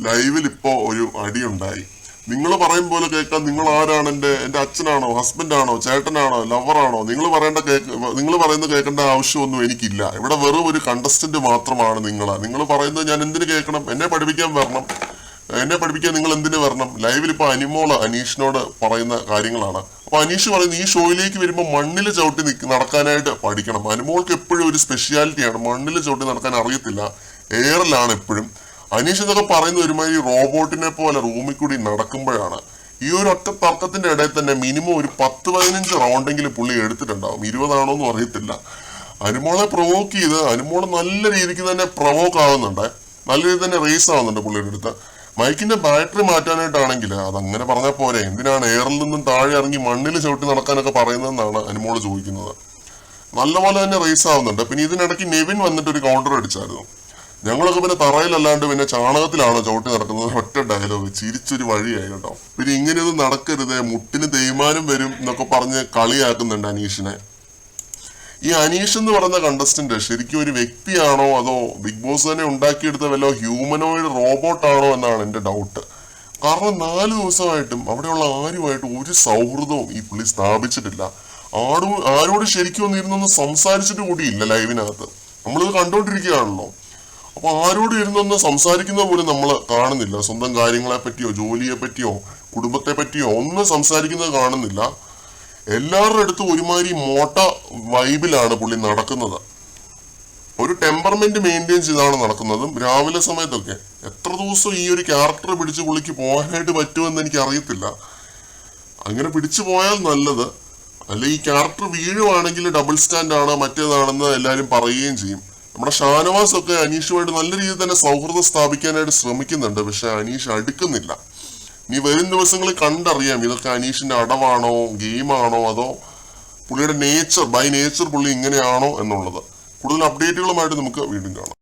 ലൈവിൽ ഇപ്പോ ഒരു അടിയുണ്ടായി. നിങ്ങൾ പറയും പോലെ കേൾക്കാൻ നിങ്ങൾ ആരാണ്? എന്റെ അച്ഛനാണോ, ഹസ്ബൻഡാണോ, ചേട്ടനാണോ, ലവറാണോ? നിങ്ങൾ പറയുന്നത് കേൾക്കേണ്ട ആവശ്യമൊന്നും എനിക്കില്ല. ഇവിടെ വെറും ഒരു കണ്ടസ്റ്റന്റ് മാത്രമാണ് നിങ്ങൾ പറയുന്നത് ഞാൻ എന്തിനു കേൾക്കണം? എന്നെ പഠിപ്പിക്കാൻ വരണം. എന്നെ പഠിപ്പിക്കാൻ നിങ്ങൾ എന്തിനു വരണം? ലൈവിൽ ഇപ്പൊ അനിമോള് അനീഷിനോട് പറയുന്ന കാര്യങ്ങളാണ്. അപ്പൊ അനീഷ് പറയുന്നത് ഈ ഷോയിലേക്ക് വരുമ്പോൾ മണ്ണിൽ ചവിട്ടി നടക്കാനായിട്ട് പഠിക്കണം. അനിമോൾക്ക് എപ്പോഴും ഒരു സ്പെഷ്യാലിറ്റിയാണ്, മണ്ണിൽ ചവിട്ടി നടക്കാൻ അറിയത്തില്ല, എയറിലാണ് എപ്പോഴും. അനീഷ് എന്നൊക്കെ പറയുന്ന ഒരുമാതിരി റോബോട്ടിനെ പോലെ റൂമിൽ കൂടി നടക്കുമ്പോഴാണ്. ഈ ഒരു ഒറ്റ തർക്കത്തിന്റെ ഇടയിൽ തന്നെ മിനിമം ഒരു 10-15 റൗണ്ടെങ്കിലും പുള്ളി എടുത്തിട്ടുണ്ടാവും. 20 ആണോന്നും അറിയത്തില്ല. അനുമോളെ പ്രൊവോക്ക് ചെയ്ത് അനുമോള് നല്ല രീതിക്ക് തന്നെ പ്രൊവോക്ക് ആവുന്നുണ്ട്, നല്ല രീതിയിൽ തന്നെ റേസ് ആവുന്നുണ്ട് പുള്ളിയുടെ അടുത്ത്. മൈക്കിന്റെ ബാറ്ററി മാറ്റാനായിട്ടാണെങ്കിൽ അതങ്ങനെ പറഞ്ഞാൽ പോരെ, എന്തിനാണ് എയറിൽ നിന്നും താഴെ ഇറങ്ങി മണ്ണിൽ ചവിട്ടി നടക്കാനൊക്കെ പറയുന്നതെന്നാണ് അനുമോള് ചോദിക്കുന്നത്. നല്ലപോലെ തന്നെ റേസ് ആവുന്നുണ്ട്. പിന്നെ ഇതിനിടയ്ക്ക് നെവിൻ വന്നിട്ട് ഒരു കൗണ്ടർ അടിച്ചായിരുന്നു. ഞങ്ങളൊക്കെ പിന്നെ തറയിലല്ലാണ്ട് പിന്നെ ചാണകത്തിലാണോ ചവിട്ടി നടക്കുന്നത്? ഒറ്റ ഡയലോഗ്, ചിരിച്ചൊരു വഴിയായി കേട്ടോ. പിന്നെ ഇങ്ങനെയൊന്നും നടക്കരുത്, മുട്ടിന് തേയ്മാനം വരും എന്നൊക്കെ പറഞ്ഞ് കളിയാക്കുന്നുണ്ട് അനീഷിനെ. ഈ അനീഷ് എന്ന് പറയുന്ന കണ്ടസ്റ്റന്റ് ശരിക്കും ഒരു വ്യക്തിയാണോ അതോ ബിഗ് ബോസ് തന്നെ ഉണ്ടാക്കിയെടുത്ത വല്ല ഹ്യൂമനോയിഡ് റോബോട്ടാണോ എന്നാണ് എന്റെ ഡൗട്ട്. കാരണം 4 ദിവസമായിട്ടും അവിടെയുള്ള ആരുമായിട്ടും ഒരു സൗഹൃദവും ഈ പുള്ളി സ്ഥാപിച്ചിട്ടില്ല. ആരോട് ശരിക്കും ഒന്നിരുന്നൊന്ന് സംസാരിച്ചിട്ട് കൂടിയില്ല ലൈവിനകത്ത്. നമ്മളിത് കണ്ടോണ്ടിരിക്കുകയാണല്ലോ. അപ്പൊ ആരോട് ഇരുന്നൊന്ന് സംസാരിക്കുന്ന പോലും നമ്മൾ കാണുന്നില്ല. സ്വന്തം കാര്യങ്ങളെ പറ്റിയോ ജോലിയെ പറ്റിയോ കുടുംബത്തെ പറ്റിയോ ഒന്നും സംസാരിക്കുന്നത് കാണുന്നില്ല. എല്ലാവരുടെ അടുത്തും ഒരുമാതിരി മോട്ട വൈബിലാണ് പുള്ളി നടക്കുന്നത്. ഒരു ടെമ്പർമെന്റ് മെയിൻറ്റെയിൻ ചെയ്താണ് നടക്കുന്നതും. രാവിലെ സമയത്തൊക്കെ എത്ര ദിവസം ഈ ഒരു ക്യാരക്ടർ പിടിച്ച് പുള്ളിക്ക് പോകാനായിട്ട് പറ്റുമെന്ന് എനിക്ക് അറിയത്തില്ല. അങ്ങനെ പിടിച്ചു പോയാൽ നല്ലത്. അല്ലെ ഈ ക്യാരക്ടർ വീഴുവാണെങ്കിൽ ഡബിൾ സ്റ്റാൻഡ് ആണ് മറ്റേതാണെന്ന് എല്ലാവരും പറയുകയും ചെയ്യും. നമ്മുടെ ഷാനവാസ് ഒക്കെ അനീഷുമായിട്ട് നല്ല രീതിയിൽ തന്നെ സൗഹൃദം സ്ഥാപിക്കാനായിട്ട് ശ്രമിക്കുന്നുണ്ട്. പക്ഷെ അനീഷ് അടുക്കുന്നില്ല. ഇനി വരും ദിവസങ്ങളിൽ കണ്ടറിയാം ഇതൊക്കെ അനീഷിന്റെ അടവാണോ ഗെയിമാണോ അതോ പുള്ളിയുടെ ബൈ നേച്ചർ പുള്ളി ഇങ്ങനെയാണോ എന്നുള്ളത്. കൂടുതൽ അപ്ഡേറ്റുകളുമായിട്ട് നമുക്ക് വീണ്ടും കാണാം.